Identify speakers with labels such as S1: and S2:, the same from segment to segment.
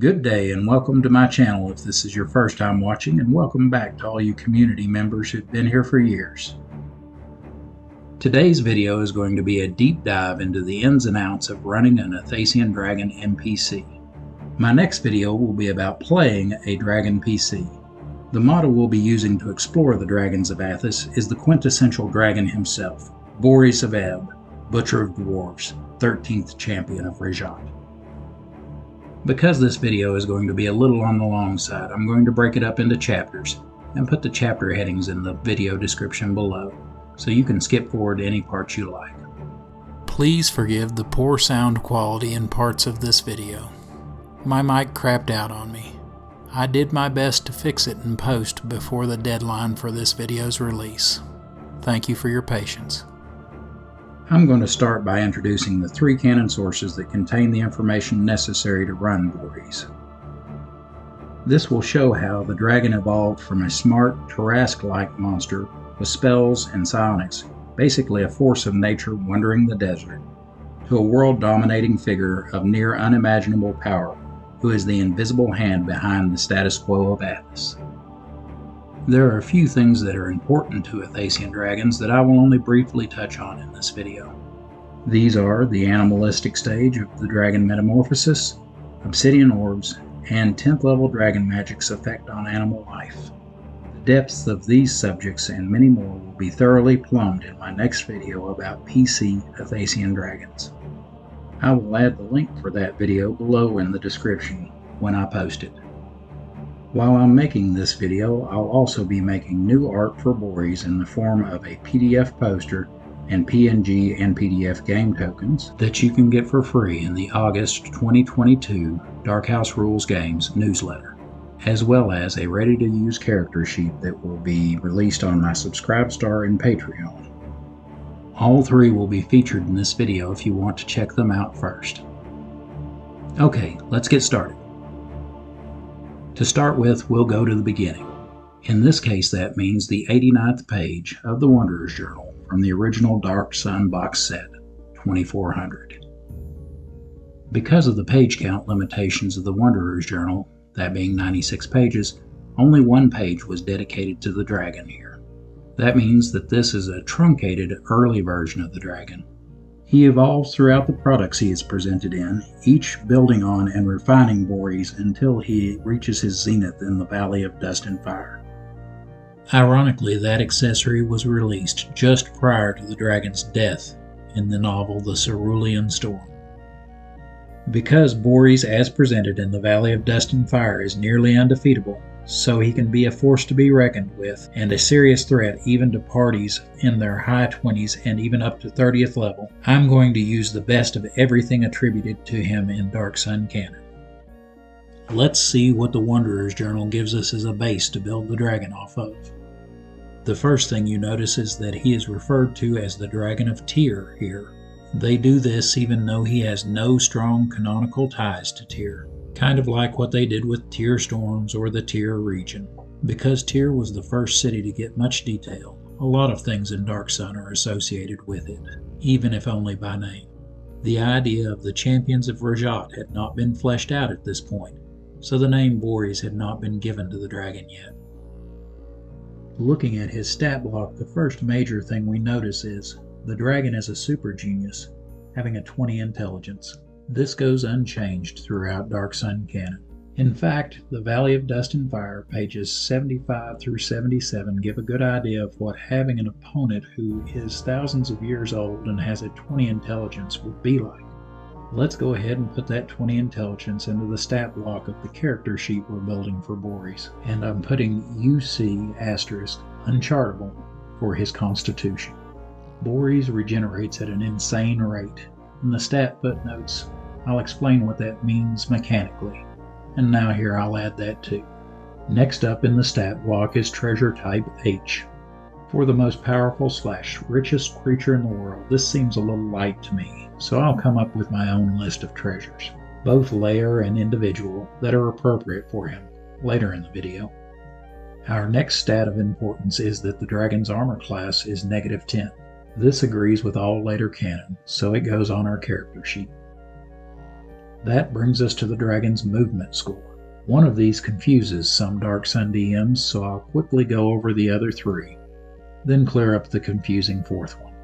S1: Good day and welcome to my channel if this is your first time watching, and welcome back to all you community members who've been here for years. Today's video is going to be a deep dive into the ins and outs of running an Athasian Dragon NPC. My next video will be about playing a Dragon PC. The model we'll be using to explore the Dragons of Athas is the quintessential dragon himself, Borys of Ebe, Butcher of Dwarves, 13th Champion of Rkard. Because this video is going to be a little on the long side, I'm going to break it up into chapters and put the chapter headings in the video description below, so you can skip forward to any parts you like. Please forgive the poor sound quality in parts of this video. My mic crapped out on me. I did my best to fix it in post before the deadline for this video's release. Thank you for your patience. I'm going to start by introducing the three canon sources that contain the information necessary to run Borys. This will show how the dragon evolved from a smart, Tarrasque-like monster with spells and psionics, basically a force of nature wandering the desert, to a world-dominating figure of near unimaginable power who is the invisible hand behind the status quo of Athas. There are a few things that are important to Athasian dragons that I will only briefly touch on in this video. These are the animalistic stage of the dragon metamorphosis, obsidian orbs, and 10th level dragon magic's effect on animal life. The depths of these subjects and many more will be thoroughly plumbed in my next video about PC Athasian dragons. I will add the link for that video below in the description when I post it. While I'm making this video, I'll also be making new art for Borys in the form of a PDF poster and PNG and PDF game tokens that you can get for free in the August 2022 Dark House Rules Games newsletter, as well as a ready-to-use character sheet that will be released on my Subscribestar and Patreon. All three will be featured in this video if you want to check them out first. Okay, let's get started. To start with, we'll go to the beginning. In this case, that means the 89th page of the Wanderer's Journal from the original Dark Sun box set, 2400. Because of the page count limitations of the Wanderer's Journal, that being 96 pages, only one page was dedicated to the dragon here. That means that this is a truncated early version of the dragon. He evolves throughout the products he is presented in, each building on and refining Borys until he reaches his zenith in the Valley of Dust and Fire. Ironically, that accessory was released just prior to the dragon's death in the novel The Cerulean Storm. Because Borys as presented in the Valley of Dust and Fire is nearly undefeatable, so he can be a force to be reckoned with and a serious threat even to parties in their high 20s and even up to 30th level, I'm going to use the best of everything attributed to him in Dark Sun canon. Let's see what the Wanderer's Journal gives us as a base to build the dragon off of. The first thing you notice is that he is referred to as the Dragon of Tyr here. They do this even though he has no strong canonical ties to Tyr. Kind of like what they did with Tyr Storms or the Tyr region. Because Tyr was the first city to get much detail, a lot of things in Dark Sun are associated with it, even if only by name. The idea of the Champions of Rkard had not been fleshed out at this point, so the name Borys had not been given to the dragon yet. Looking at his stat block, the first major thing we notice is the dragon is a super genius, having a 20 intelligence. This goes unchanged throughout Dark Sun canon. In fact, the Valley of Dust and Fire, pages 75 through 77, give a good idea of what having an opponent who is thousands of years old and has a 20 intelligence would be like. Let's go ahead and put that 20 intelligence into the stat block of the character sheet we're building for Borys, and I'm putting UC * unchartable for his constitution. Borys regenerates at an insane rate. In the stat footnotes, I'll explain what that means mechanically, and now here I'll add that too. Next up in the stat block is treasure type H. For the most powerful / richest creature in the world, this seems a little light to me, so I'll come up with my own list of treasures, both layer and individual, that are appropriate for him later in the video. Our next stat of importance is that the dragon's armor class is -10. This agrees with all later canon, so it goes on our character sheet. That brings us to the dragon's movement score. One of these confuses some Dark Sun DMs, so I'll quickly go over the other three, then clear up the confusing fourth one.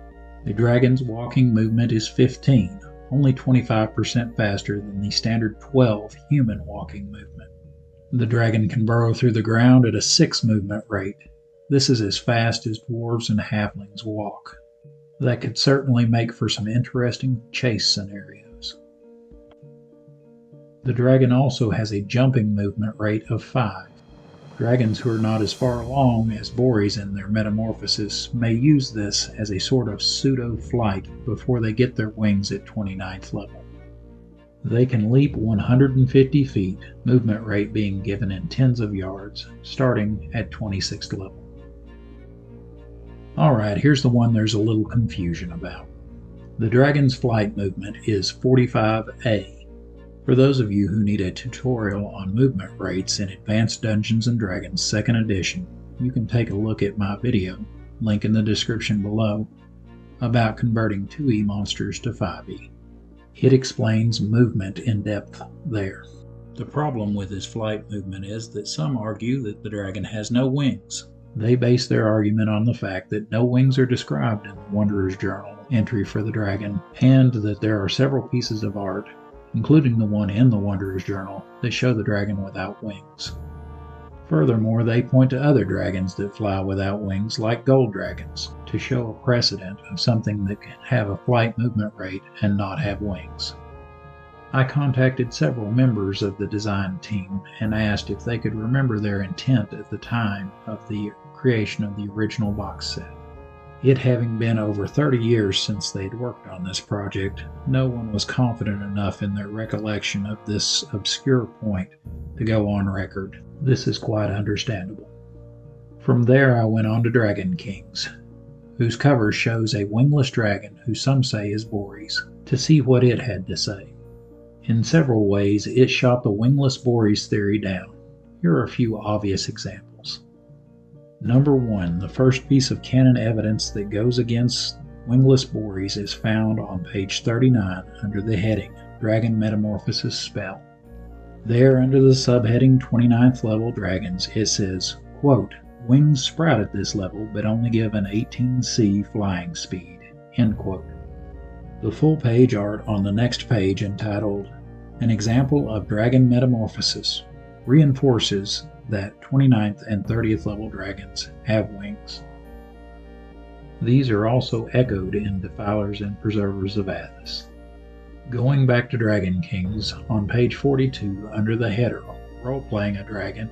S1: The dragon's walking movement is 15, only 25% faster than the standard 12 human walking movement. The dragon can burrow through the ground at a 6 movement rate. This is as fast as dwarves and halflings walk. That could certainly make for some interesting chase scenarios. The dragon also has a jumping movement rate of 5. Dragons who are not as far along as Borys in their metamorphosis may use this as a sort of pseudo-flight before they get their wings at 29th level. They can leap 150 feet, movement rate being given in tens of yards, starting at 26th level. Alright, here's the one there's a little confusion about. The dragon's flight movement is 45A. For those of you who need a tutorial on movement rates in Advanced Dungeons & Dragons 2nd Edition, you can take a look at my video, link in the description below, about converting 2E monsters to 5E. It explains movement in depth there. The problem with his flight movement is that some argue that the dragon has no wings. They base their argument on the fact that no wings are described in the Wanderer's Journal entry for the dragon, and that there are several pieces of art, including the one in the Wanderer's Journal, that show the dragon without wings. Furthermore, they point to other dragons that fly without wings, like gold dragons, to show a precedent of something that can have a flight movement rate and not have wings. I contacted several members of the design team and asked if they could remember their intent at the time of the creation of the original box set. It having been over 30 years since they'd worked on this project, no one was confident enough in their recollection of this obscure point to go on record. This is quite understandable. From there I went on to Dragon Kings, whose cover shows a wingless dragon who some say is Borys, to see what it had to say. In several ways, it shot the Wingless Borys theory down. Here are a few obvious examples. Number 1, the first piece of canon evidence that goes against Wingless Borys is found on page 39 under the heading Dragon Metamorphosis Spell. There, under the subheading 29th level dragons, it says, quote, "Wings sprout at this level, but only give an 18C flying speed," end quote. The full page art on the next page, entitled An Example of Dragon Metamorphosis, reinforces that 29th and 30th level dragons have wings. These are also echoed in Defilers and Preservers of Athos. Going back to Dragon Kings, on page 42 under the header Role-Playing a Dragon,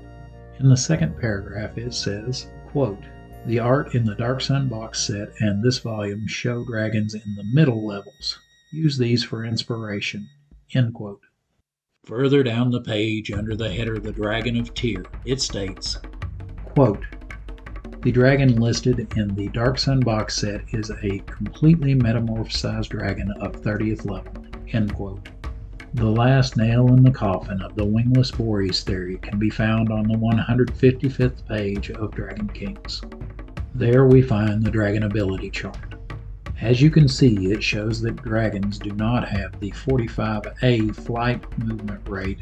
S1: in the second paragraph it says, quote, "The art in the Dark Sun box set and this volume show dragons in the middle levels. Use these for inspiration," end quote. Further down the page under the header The Dragon of Tyr, it states, quote, "The dragon listed in the Dark Sun box set is a completely metamorphosized dragon of 30th level," end quote. The last nail in the coffin of the Wingless Borys theory can be found on the 155th page of Dragon Kings. There we find the dragon ability chart. As you can see, it shows that dragons do not have the 45A flight movement rate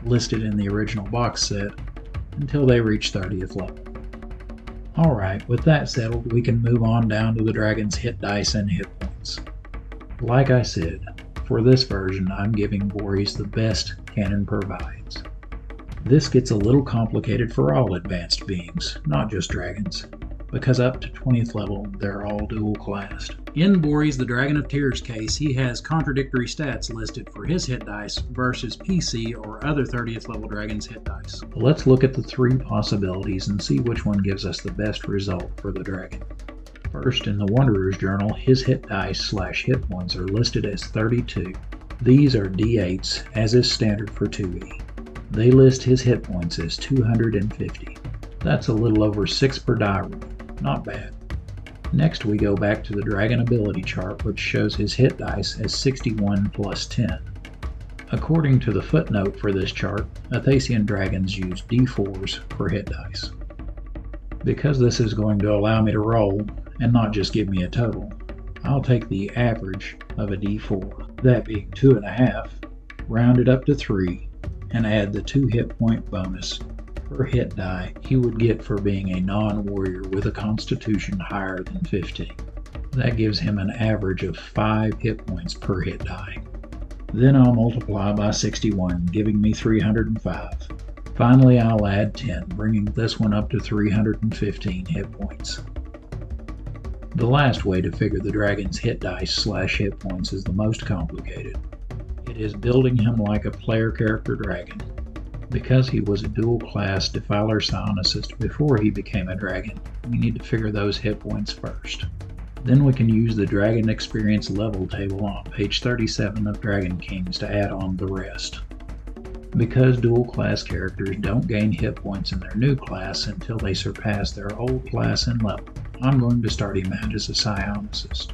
S1: listed in the original box set until they reach 30th level. Alright, with that settled, we can move on down to the dragon's hit dice and hit points. Like I said, for this version I'm giving Borys the best canon provides. This gets a little complicated for all advanced beings, not just dragons, because up to 20th level they're all dual classed. In Borys the Dragon of Tyr's case, he has contradictory stats listed for his hit dice versus PC or other 30th level dragons' hit dice. Let's look at the three possibilities and see which one gives us the best result for the dragon. First, in the Wanderer's Journal, his hit dice / hit points are listed as 32. These are D8s, as is standard for 2E. They list his hit points as 250. That's a little over 6 per die roll. Not bad. Next we go back to the dragon ability chart, which shows his hit dice as 61 plus 10. According to the footnote for this chart, Athasian dragons use D4s for hit dice. Because this is going to allow me to roll, and not just give me a total, I'll take the average of a D4, that being 2.5, round it up to 3, and add the 2 hit point bonus per hit die he would get for being a non-warrior with a constitution higher than 15. That gives him an average of 5 hit points per hit die. Then I'll multiply by 61, giving me 305. Finally, I'll add 10, bringing this one up to 315 hit points. The last way to figure the dragon's hit dice / hit points is the most complicated. It is building him like a player character dragon. Because he was a dual class Defiler Psionicist before he became a dragon, we need to figure those hit points first. Then we can use the Dragon Experience level table on page 37 of Dragon Kings to add on the rest. Because dual class characters don't gain hit points in their new class until they surpass their old class and level, I'm going to start him out as a Psionicist.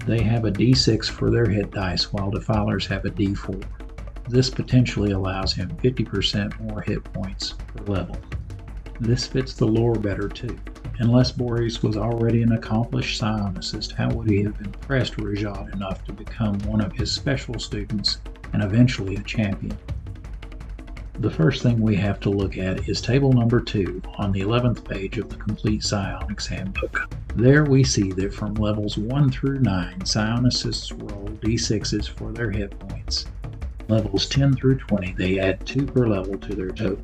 S1: They have a D6 for their hit dice while Defilers have a D4. This potentially allows him 50% more hit points per level. This fits the lore better too. Unless Borys was already an accomplished Psionicist, how would he have impressed Rajad enough to become one of his special students and eventually a champion? The first thing we have to look at is table number 2 on the 11th page of the Complete Psionics Handbook. There we see that from levels 1 through 9, Psionicists roll D6s for their hit points. Levels 10 through 20, they add 2 per level to their total.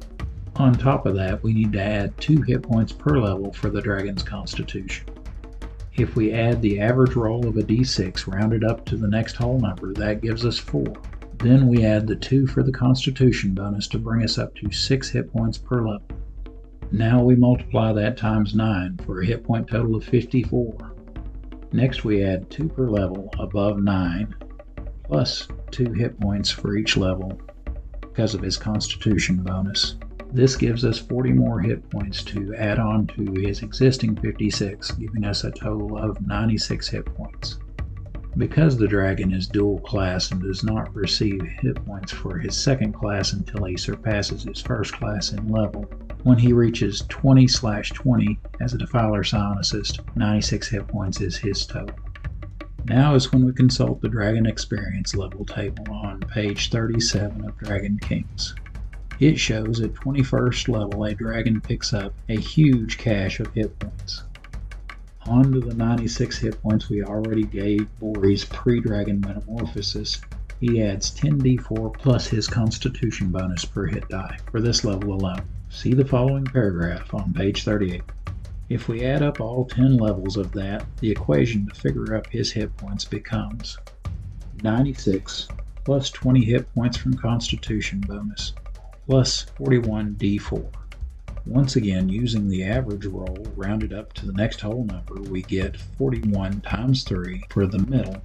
S1: On top of that, we need to add 2 hit points per level for the dragon's constitution. If we add the average roll of a d6 rounded up to the next whole number, that gives us 4. Then we add the 2 for the constitution bonus to bring us up to 6 hit points per level. Now we multiply that times 9 for a hit point total of 54. Next we add 2 per level above 9, plus 2 hit points for each level because of his constitution bonus. This gives us 40 more hit points to add on to his existing 56, giving us a total of 96 hit points. Because the dragon is dual class and does not receive hit points for his second class until he surpasses his first class in level, when he reaches 20/20 as a Defiler Psionicist, 96 hit points is his total. Now is when we consult the Dragon Experience level table on page 37 of Dragon Kings. It shows at 21st level a dragon picks up a huge cache of hit points. On to the 96 hit points we already gave Borys pre-dragon metamorphosis, he adds 10d4 plus his constitution bonus per hit die for this level alone. See the following paragraph on page 38. If we add up all 10 levels of that, the equation to figure up his hit points becomes 96 plus 20 hit points from constitution bonus plus 41d4. Once again, using the average roll rounded up to the next whole number, we get 41 times 3 for the middle.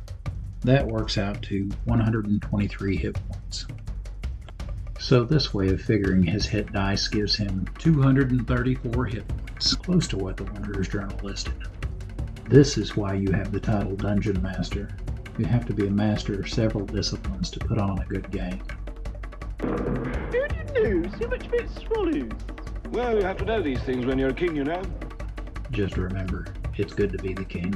S1: That works out to 123 hit points. So this way of figuring his hit dice gives him 234 hit points, close to what the Wanderer's Journal listed. This is why you have the title Dungeon Master. You have to be a master of several disciplines to put on a good game.
S2: Who did know so much about swallows?
S3: Well, you have to know these things when you're a king, you know.
S1: Just remember, it's good to be the king.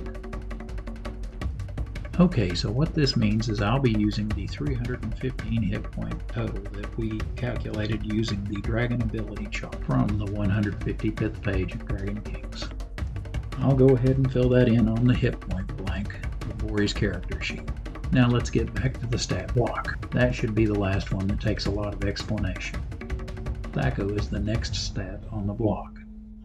S1: Okay, so what this means is I'll be using the 315 hit point total that we calculated using the dragon ability chart from the 155th page of Dragon Kings. I'll go ahead and fill that in on the hit point blank of Borys' character sheet. Now let's get back to the stat block. That should be the last one that takes a lot of explanation. Thaco is the next stat on the block.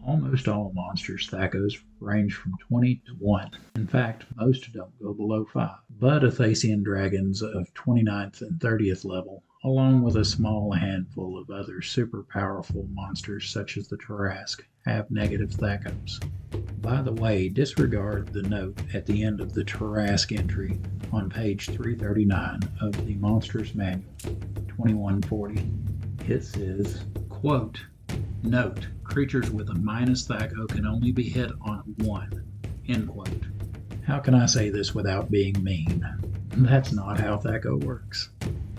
S1: Almost all monsters' Thacos range from 20 to 1. In fact, most don't go below 5. But Athasian dragons of 29th and 30th level, along with a small handful of other super powerful monsters such as the Tarrasque, have negative Thacos. By the way, disregard the note at the end of the Tarrasque entry on page 339 of the Monsters Manual, 2140. It says, quote, "Note, creatures with a minus Thaco can only be hit on 1, end quote." How can I say this without being mean? That's not how Thaco works.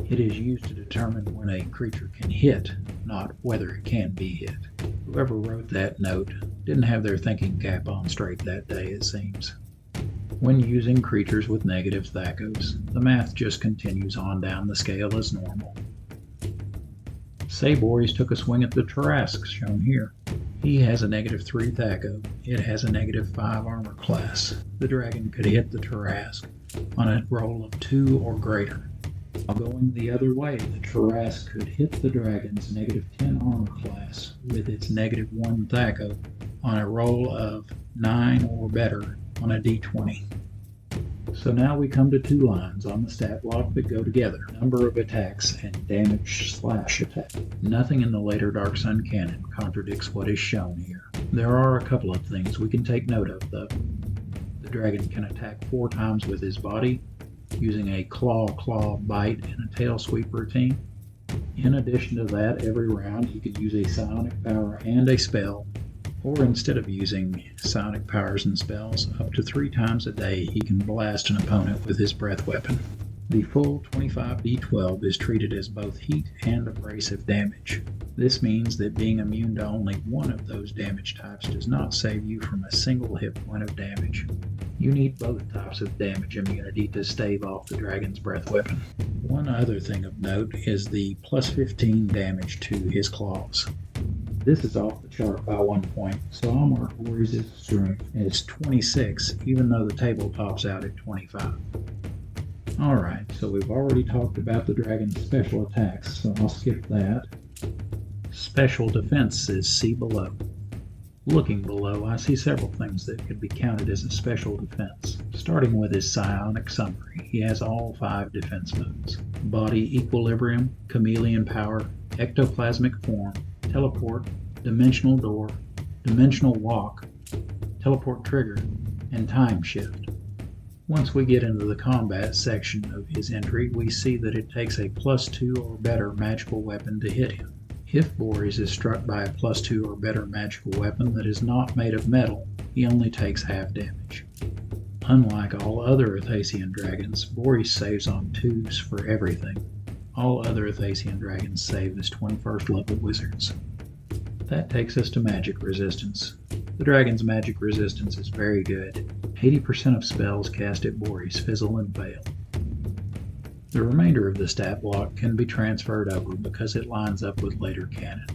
S1: It is used to determine when a creature can hit, not whether it can be hit. Whoever wrote that note didn't have their thinking cap on straight that day, it seems. When using creatures with negative Thacos, the math just continues on down the scale as normal. Say Borys took a swing at the Tarrasque shown here. He has a -3 Thaco. It has a -5 armor class. The dragon could hit the Tarrasque on a roll of 2 or greater. While going the other way, the Tarrasque could hit the dragon's -10 armor class with its -1 Thaco on a roll of 9 or better on a d20. So now we come to 2 lines on the stat block that go together: number of attacks and damage/attack. Nothing in the later Dark Sun canon contradicts what is shown here. There are a couple of things we can take note of, though. The dragon can attack 4 times with his body, using a claw, bite, and a tail sweep routine. In addition to that, every round he could use a psionic power and a spell, or instead of using psionic powers and spells, up to 3 times a day he can blast an opponent with his breath weapon. The full 25d12 is treated as both heat and abrasive damage. This means that being immune to only one of those damage types does not save you from a single hit point of damage. You need both types of damage immunity to stave off the dragon's breath weapon. One other thing of note is the +15 damage to his claws. This is off the chart by 1 point, so I'll mark Borys' strength as 26, even though the table tops out at 25. Alright, so we've already talked about the dragon's special attacks, so I'll skip that. Special defenses see below. Looking below, I see several things that could be counted as a special defense. Starting with his psionic summary, he has all 5 defense modes: body equilibrium, chameleon power, ectoplasmic form, teleport, dimensional door, dimensional walk, teleport trigger, and time shift. Once we get into the combat section of his entry, we see that it takes a +2 or better magical weapon to hit him. If Borys is struck by a +2 or better magical weapon that is not made of metal, he only takes half damage. Unlike all other Athasian dragons, Borys saves on 2s for everything. All other Athasian dragons save as 21st level wizards. That takes us to magic resistance. The dragon's magic resistance is very good. 80% of spells cast at Borys fizzle and fail. The remainder of the stat block can be transferred over because it lines up with later canon.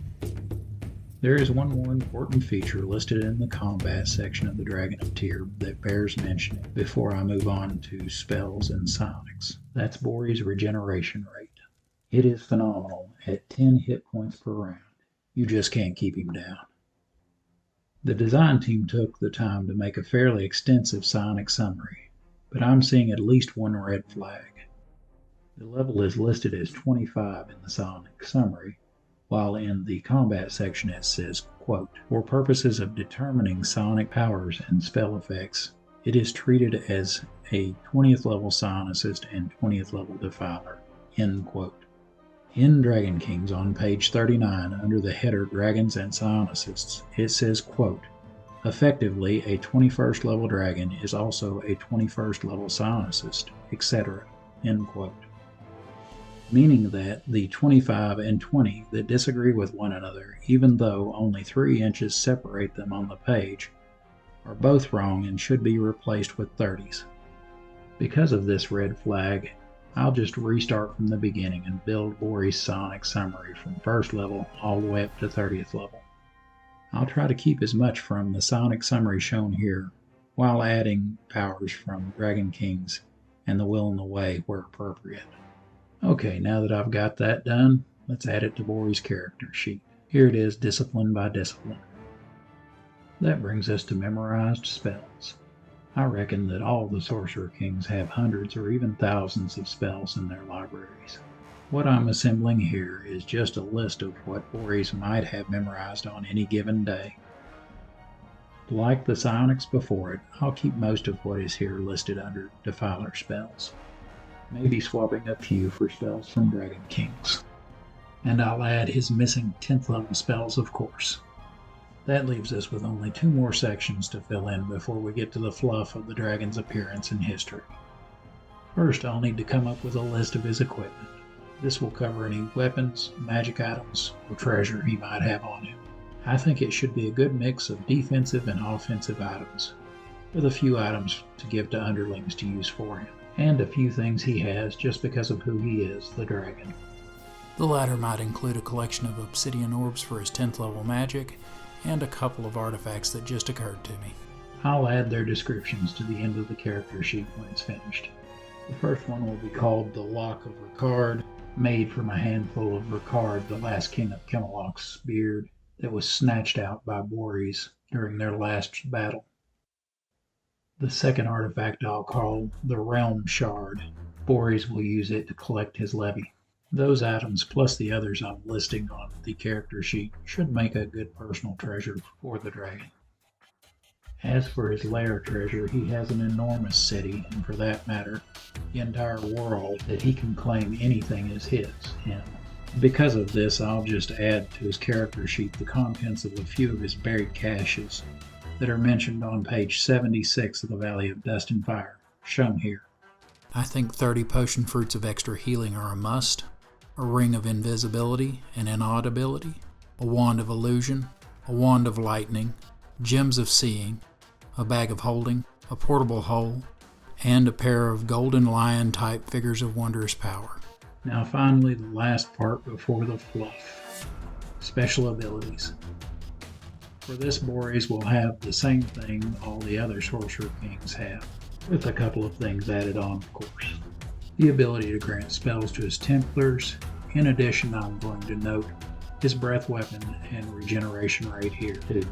S1: There is one more important feature listed in the combat section of the Dragon of Tyr that bears mentioning before I move on to spells and psionics. That's Borys' regeneration rate. It is phenomenal at 10 hit points per round. You just can't keep him down. The design team took the time to make a fairly extensive psionic summary, but I'm seeing at least one red flag. The level is listed as 25 in the psionic summary, while in the combat section it says, quote, "For purposes of determining psionic powers and spell effects, it is treated as a 20th level psionicist and 20th level defiler," end quote. In Dragon Kings on page 39 under the header Dragons and Psionicists, it says, quote, "Effectively, a 21st level dragon is also a 21st level psionicist, etc." End quote. Meaning that the 25 and 20 that disagree with one another, even though only 3 inches separate them on the page, are both wrong and should be replaced with 30s. Because of this red flag, I'll just restart from the beginning and build Borys' psionic summary from 1st level all the way up to 30th level. I'll try to keep as much from the psionic summary shown here, while adding powers from Dragon Kings and the Will and the Way where appropriate. Okay, now that I've got that done, let's add it to Borys' character sheet. Here it is, discipline by discipline. That brings us to memorized spells. I reckon that all the Sorcerer Kings have hundreds or even thousands of spells in their libraries. What I'm assembling here is just a list of what Borys might have memorized on any given day. Like the psionics before it, I'll keep most of what is here listed under Defiler spells, maybe swapping a few for spells from Dragon Kings. And I'll add his missing 10th level spells, of course. That leaves us with only 2 more sections to fill in before we get to the fluff of the dragon's appearance and history. First, I'll need to come up with a list of his equipment. This will cover any weapons, magic items, or treasure he might have on him. I think it should be a good mix of defensive and offensive items. with a few items to give to underlings to use for him, and a few things he has just because of who he is, the dragon. The latter might include a collection of obsidian orbs for his 10th level magic, and a couple of artifacts that just occurred to me. I'll add their descriptions to the end of the character sheet when it's finished. The first one will be called the Lock of Rkard, made from a handful of Rkard, the last king of Camelot's beard, that was snatched out by Borys during their last battle. The second artifact I'll call the Realm Shard. Borys will use it to collect his levy. Those items, plus the others I'm listing on the character sheet, should make a good personal treasure for the dragon. As for his lair treasure, he has an enormous city, and for that matter, the entire world that he can claim anything is his. And because of this, I'll just add to his character sheet the contents of a few of his buried caches that are mentioned on page 76 of the Valley of Dust and Fire, shown here. I think 30 potion fruits of extra healing are a must, a ring of invisibility and inaudibility, a wand of illusion, a wand of lightning, gems of seeing, a bag of holding, a portable hole, and a pair of golden lion-type figures of wondrous power. Now finally, the last part before the fluff. Special abilities. For this, Borys will have the same thing all the other Sorcerer Kings have, with a couple of things added on, of course. The ability to grant spells to his Templars. In addition, I'm going to note his breath weapon and regeneration rate here too.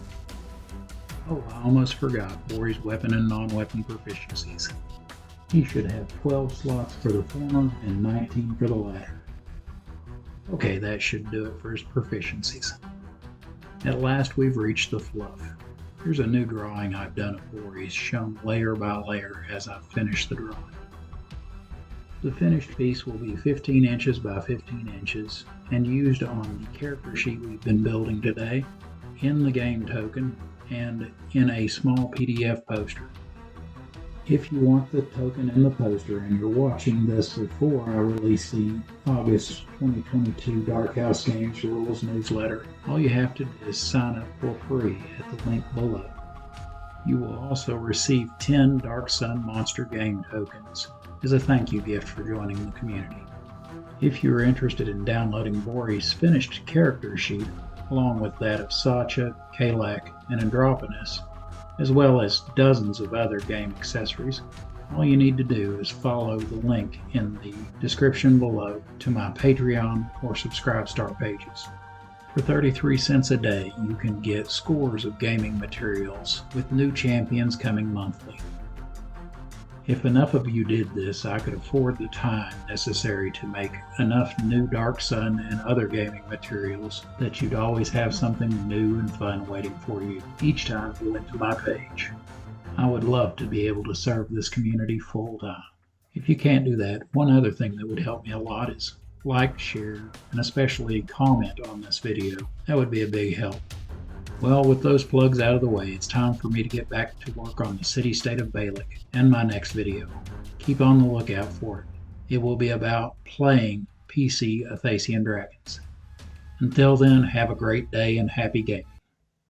S1: Oh, I almost forgot Borys' weapon and non-weapon proficiencies. He should have 12 slots for the former and 19 for the latter. Okay, that should do it for his proficiencies. At last we've reached the fluff. Here's a new drawing I've done of Borys, shown layer by layer as I finish the drawing. The finished piece will be 15 inches by 15 inches and used on the character sheet we've been building today, in the game token, and in a small PDF poster. If you want the token and the poster and you're watching this before I release the August 2022 Dark House Games Rules newsletter, all you have to do is sign up for free at the link below. You will also receive 10 Dark Sun Monster Game tokens as a thank you gift for joining the community. If you are interested in downloading Borys' finished character sheet, along with that of Sacha, Kalak, and Androponus, as well as dozens of other game accessories, all you need to do is follow the link in the description below to my Patreon or Subscribestar pages. For 33 cents a day, you can get scores of gaming materials with new champions coming monthly. If enough of you did this, I could afford the time necessary to make enough new Dark Sun and other gaming materials that you'd always have something new and fun waiting for you each time you went to my page. I would love to be able to serve this community full time. If you can't do that, one other thing that would help me a lot is like, share, and especially comment on this video. That would be a big help. Well, with those plugs out of the way, it's time for me to get back to work on the city-state of Balik and my next video. Keep on the lookout for it. It will be about playing PC Athasian Dragons. Until then, have a great day and happy gaming.